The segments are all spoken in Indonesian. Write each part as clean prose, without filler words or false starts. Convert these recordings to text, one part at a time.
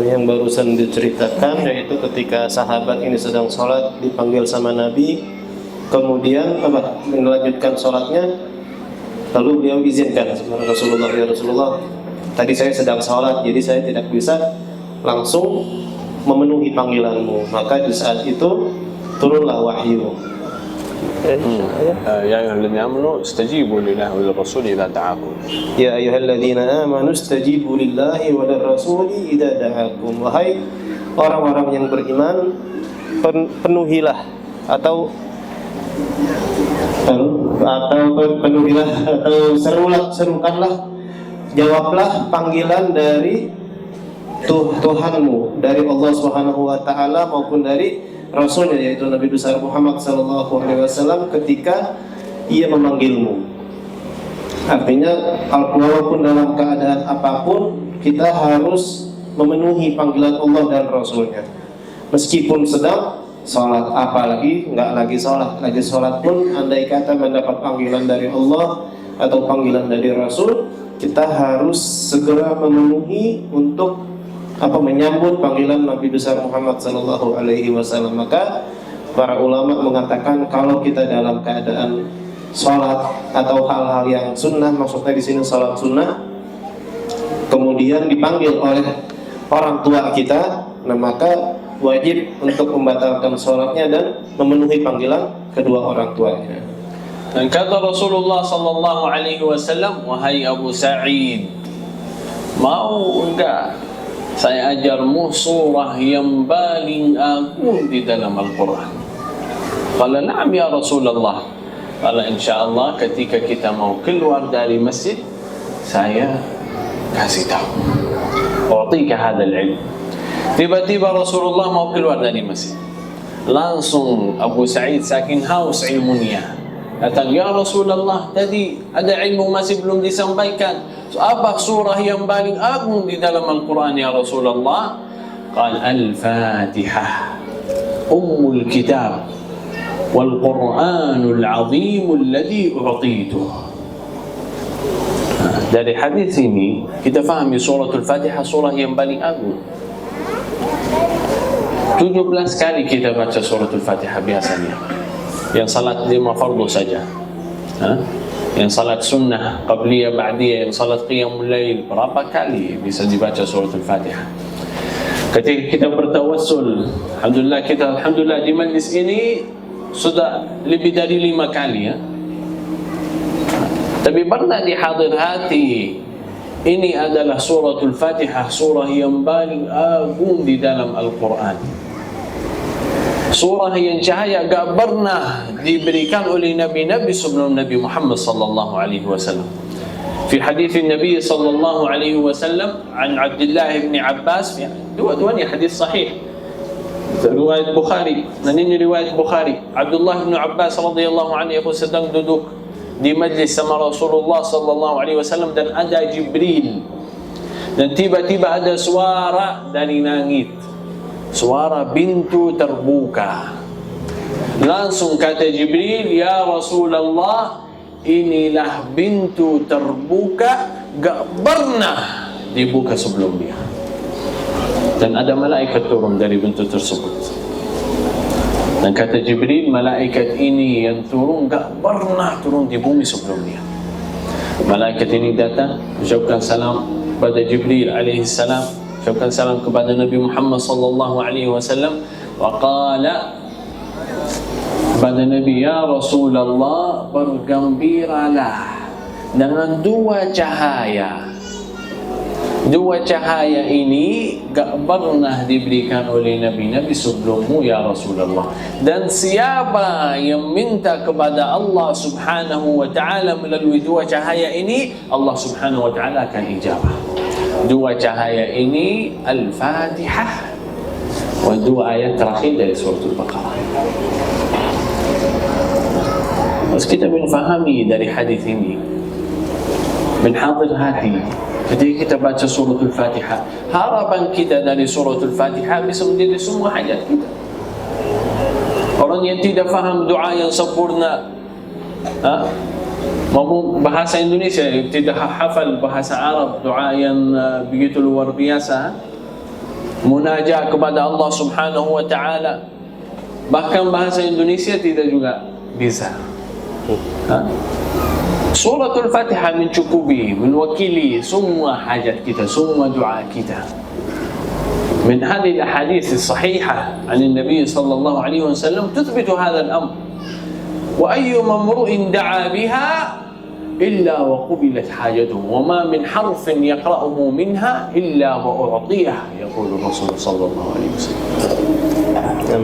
Yang barusan diceritakan yaitu ketika sahabat ini sedang sholat dipanggil sama Nabi, kemudian melanjutkan sholatnya, lalu beliau izinkan sama Rasulullah, ya Rasulullah, tadi saya sedang sholat jadi saya tidak bisa langsung memenuhi panggilanmu. Maka di saat itu turunlah wahyu. يا أيها الذين آمنوا استجيبوا لله وللرسول إذا دعاكم. Ya ayyuhalladzina amanu istajibu lillahi walirrasuli idza da'akum. Wahai orang-orang yang beriman, penuhilah atau serukanlah, jawablah panggilan dari Tuhanmu, dari Allah Subhanahu wa taala maupun dari Rasulnya yaitu Nabi besar Muhammad sallallahu alaihi wasallam ketika ia memanggilmu. Artinya walaupun dalam keadaan apapun kita harus memenuhi panggilan Allah dan Rasulnya. Meskipun sedang sholat, apalagi nggak lagi sholat pun andai kata mendapat panggilan dari Allah atau panggilan dari Rasul, kita harus segera memenuhi untuk menyambut panggilan Nabi besar Muhammad sallallahu alaihi wasallam. Maka para ulama mengatakan kalau kita dalam keadaan sholat atau hal-hal yang sunnah, maksudnya di sini sholat sunnah, kemudian dipanggil oleh orang tua kita, nah maka wajib untuk membatalkan sholatnya dan memenuhi panggilan kedua orang tuanya. Dan kata Rasulullah sallallahu alaihi wasallam, wahai Abu Sa'id, mau enggak saya ajarmu surah yang paling agung di dalam Al-Quran? Qala na'am ya Rasulullah. Qala insyaallah ketika kita mau keluar dari masjid saya kasih tahu. U'tika hadzal ilm. Tiba-tiba Rasulullah mau keluar dari masjid, langsung Abu Sa'id saking haus ilmunya datang, ya Rasulullah, tadi ada ilmu masih belum disampaikan. Apa surah yang paling agung di dalam Al-Quran ya Rasulullah? Qal Al-Fatihah Ummul Kitab wal Quranul Azim alladhi u'tituh. Dari hadis ini kita fahami suratul Fatihah surah yang paling agung. 17 kali kita baca suratul Fatihah biasanya. Yang salat 5 fardu saja. Yang salat sunnah, qabliyah, ba'diyah, yang salat qiyamul lail, berapa kali bisa dibaca suratul Fatihah? Ketika kita bertawassul, alhamdulillah di majlis ini sudah lebih dari 5 kali ya. Tapi pernah di hadir hati, ini adalah suratul Fatihah, surah yang paling agung di dalam Al-Quran. Surah yang cahaya gak pernah diberikan oleh nabi-nabi sebelum Nabi Muhammad sallallahu alaihi wasallam. Fi hadis Nabi sallallahu alaihi wasallam an Abdullah bin Abbas, dua-duanya hadis sahih. Riwayat Bukhari, dan ini riwayat Bukhari. Abdullah bin Abbas radhiyallahu anhu sedang duduk di majlis sama Rasulullah sallallahu alaihi wasallam dan ada Jibril. Dan tiba-tiba ada suara dari langit. Suara pintu terbuka. Langsung kata Jibril, ya Rasulullah, inilah pintu terbuka, gak pernah dibuka sebelumnya. Dan ada malaikat turun dari pintu tersebut. Dan kata Jibril, malaikat ini yang turun gak pernah turun di bumi sebelumnya. Malaikat ini datang, ucapkan salam pada Jibril alaihi salam, ucapkan salam kepada Nabi Muhammad sallallahu alaihi wasallam, wa qala kepada Nabi, ya Rasulullah, bergembiralah dengan dua cahaya. Dua cahaya ini gak pernah diberikan oleh Nabi-Nabi sebelummu ya Rasulullah. Dan siapa yang minta kepada Allah subhanahu wa ta'ala melalui dua cahaya ini, Allah subhanahu wa ta'ala akan ijabah. Dua cahaya ini Al-Fatihah dan dua ayat terakhir dari surah Al-Baqarah. Terus kita menfahami dari hadis ini, menhadir hati ketika kita baca surah Al-Fatihah, harapan kita dari surah Al-Fatihah bisa menjadi semua hajat kita. Orang yang tidak faham doa yang sempurna, maupun bahasa Indonesia, tidak hafal bahasa Arab, doa yang begitu luar biasa, munajat kepada Allah Subhanahu wa taala, bahkan bahasa Indonesia tidak juga bisa. Suratul Fatihah mencukupi, mewakili semua hajat kita, semua doa kita. من هذه الأحاديث الصحيحة عن النبي صلى الله عليه وسلم تثبت هذا الأمر. وأي امرؤ دعا بها إلا وقبلت حاجته وما من حرف يقرأه منها إلا وأعطيه يقول الرسول صلى الله عليه وسلم.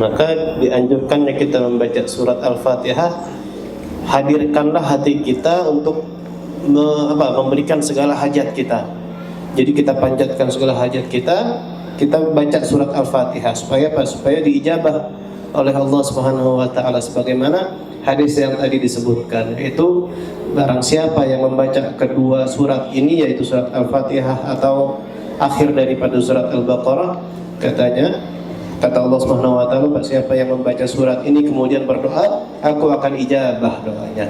Maka dianjurkannya kita membaca surat Al-Fatihah, hadirkanlah hati kita untuk memberikan segala hajat kita. Jadi kita panjatkan segala hajat kita baca surat Al-Fatihah supaya apa? Supaya diijabah oleh Allah Subhanahu wa taala sebagaimana hadis yang tadi disebutkan, yaitu barang siapa yang membaca kedua surat ini, yaitu surat Al-Fatihah atau akhir daripada surat Al-Baqarah, kata Allah Subhanahu wa taala, siapa yang membaca surat ini kemudian berdoa, aku akan ijabah doanya,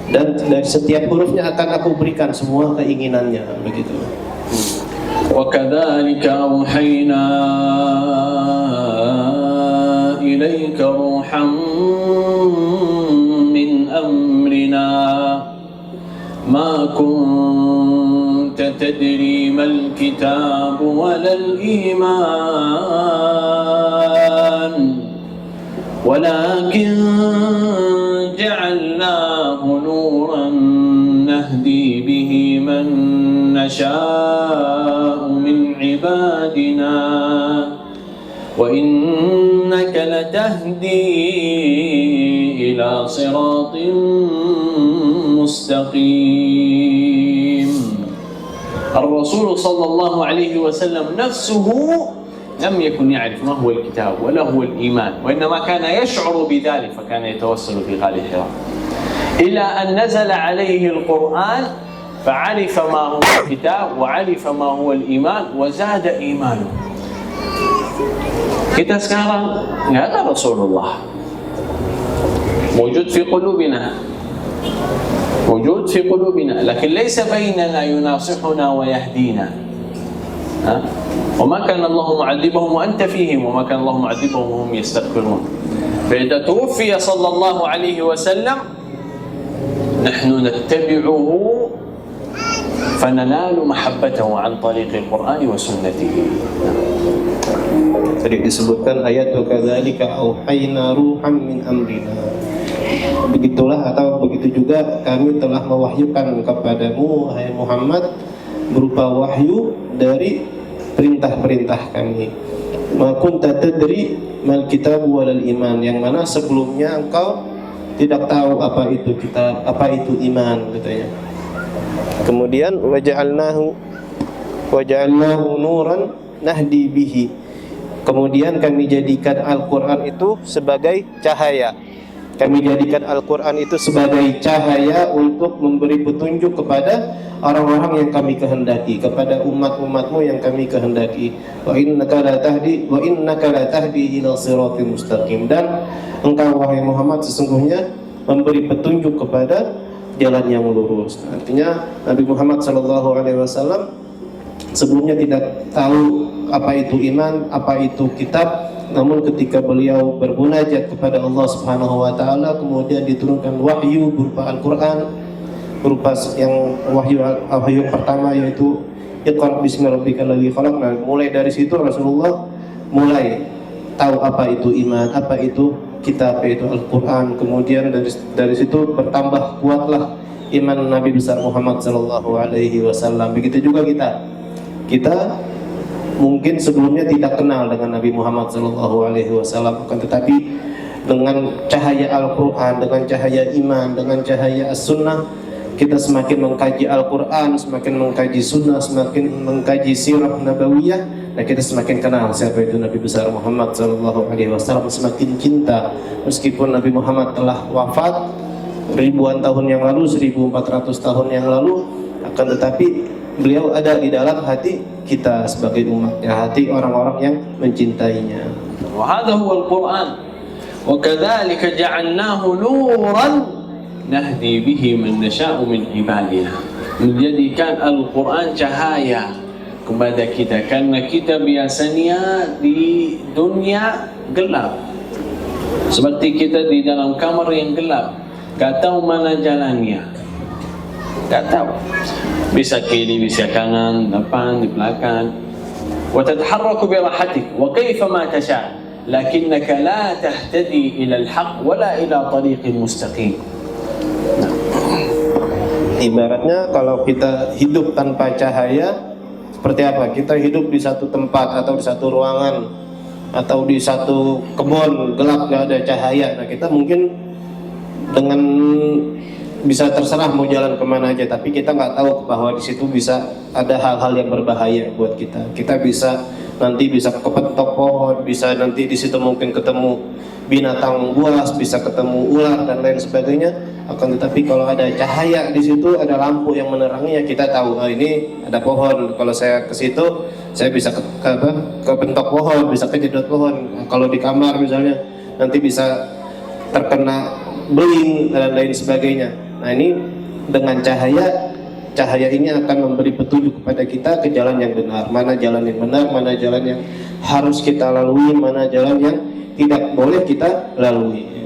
dan dari setiap hurufnya akan aku berikan semua keinginannya, begitu. وَكَذَلِكَ أَوْحَيْنَا إِلَيْكَ رُوحًا مِّنْ أَمْرِنَا مَا كُنْتَ تَدْرِي مَا الْكِتَابُ وَلَا الْإِيمَانُ وَلَكِنْ جَعَلْنَاهُ نُورًا نَهْدِي بِهِ مَنْ نشاء من عبادنا وإنك لتهدي إلى صراط مستقيم. الرسول صلى الله عليه وسلم نفسه لم يكن يعرف ما هو الكتاب ولا هو الإيمان، وإنما كان يشعر بذلك فكان يتوسل في غار حراء إلى أن نزل عليه القرآن فعرف ما هو الكتاب وعرف ما هو الإيمان وزاد إيمانه. Kita sekarang nggak ada Rasulullah, wujud fi qulubina, wujud fi qulubina, lakin laysa bainana yunasihuna wa yahdina. وما كان الله معذبهم وأنت فيهم وما كان الله معذبهم وهم يستغفرون. فإذا توفي صلى الله عليه وسلم نحن نتبعه فننال محبته عن طريق القرآن وسنته. Tadi disebutkan ayat وَكَذَلِكَ أَوْحَيْنَا رُوحًا مِنْ أَمْرِنَا. Begitulah atau begitu juga kami telah mewahyukan kepadamu, hai Muhammad, berupa wahyu dari perintah-perintah kami. Ma kunta tadri mal kitab walal iman, yang mana sebelumnya engkau tidak tahu apa itu kitab, apa itu iman, katanya. Kemudian waja'alnahu nuran nahdi bihi. Kemudian kami jadikan Al-Qur'an itu sebagai cahaya. Kami jadikan Al-Qur'an itu sebagai cahaya untuk memberi petunjuk kepada orang-orang yang kami kehendaki, kepada umat-umatmu yang kami kehendaki. Wa innaka la tahdi ila siratal mustaqim. Dan engkau wahai Muhammad sesungguhnya memberi petunjuk kepada jalan yang lurus. Artinya Nabi Muhammad SAW sebelumnya tidak tahu apa itu iman, apa itu kitab. Namun ketika beliau bermunajat kepada Allah Subhanahu wa taala, kemudian diturunkan wahyu berupa Al-Qur'an, berupa yang wahyu pertama yaitu Iqra bismi rabbikal ladzi khalaq. Nah, mulai dari situ Rasulullah mulai tahu apa itu iman, apa itu kitab, yaitu Al-Qur'an. Kemudian dari situ bertambah kuatlah iman Nabi besar Muhammad sallallahu alaihi wasallam. Begitu juga kita mungkin sebelumnya tidak kenal dengan Nabi Muhammad sallallahu alaihi wasallam, akan tetapi dengan cahaya Al-Qur'an, dengan cahaya iman, dengan cahaya As-Sunnah, kita semakin mengkaji Al-Qur'an, semakin mengkaji Sunnah, semakin mengkaji sirah nabawiyah, dan kita semakin kenal siapa itu Nabi besar Muhammad sallallahu alaihi wasallam, semakin cinta. Meskipun Nabi Muhammad telah wafat ribuan tahun yang lalu, 1400 tahun yang lalu, akan tetapi beliau ada di dalam hati kita sebagai umatnya, hati orang-orang yang mencintainya. Wa hadha huwa al-Qur'an. Wa kadzalika ja'alnahu nuran nahdi bihi man nasha'u min ibadina. Menjadikan Al-Quran cahaya kepada kita, karena kita biasanya di dunia gelap, seperti kita di dalam kamar yang gelap, tak tahu mana jalannya, tak tahu, bisa kiri, bisa kanan, depan, di belakang. Wa tataharraku bi rahatik wa kaifa ma tasha' lakinnaka la tahtadi ila al-haq wa la ila tariqin mustaqim. Ibaratnya kalau kita hidup tanpa cahaya seperti apa? Kita hidup di satu tempat atau di satu ruangan atau di satu kebun gelap, nggak ada cahaya. Nah, kita mungkin dengan bisa terserah mau jalan kemana aja, tapi kita nggak tahu bahwa di situ bisa ada hal-hal yang berbahaya buat kita. Kita bisa nanti bisa kepentok pohon, bisa nanti di situ mungkin ketemu binatang buas, bisa ketemu ular dan lain sebagainya. Akan tetapi kalau ada cahaya di situ, ada lampu yang meneranginya, kita tahu, oh ini ada pohon. Kalau saya ke situ, saya bisa kepentok pohon, bisa kejedot pohon. Kalau di kamar misalnya, nanti bisa terkena beling dan lain sebagainya. Nah, ini dengan cahaya ini akan memberi petunjuk kepada kita ke jalan yang benar, mana jalan yang benar, mana jalan yang harus kita lalui, mana jalan yang tidak boleh kita lalui.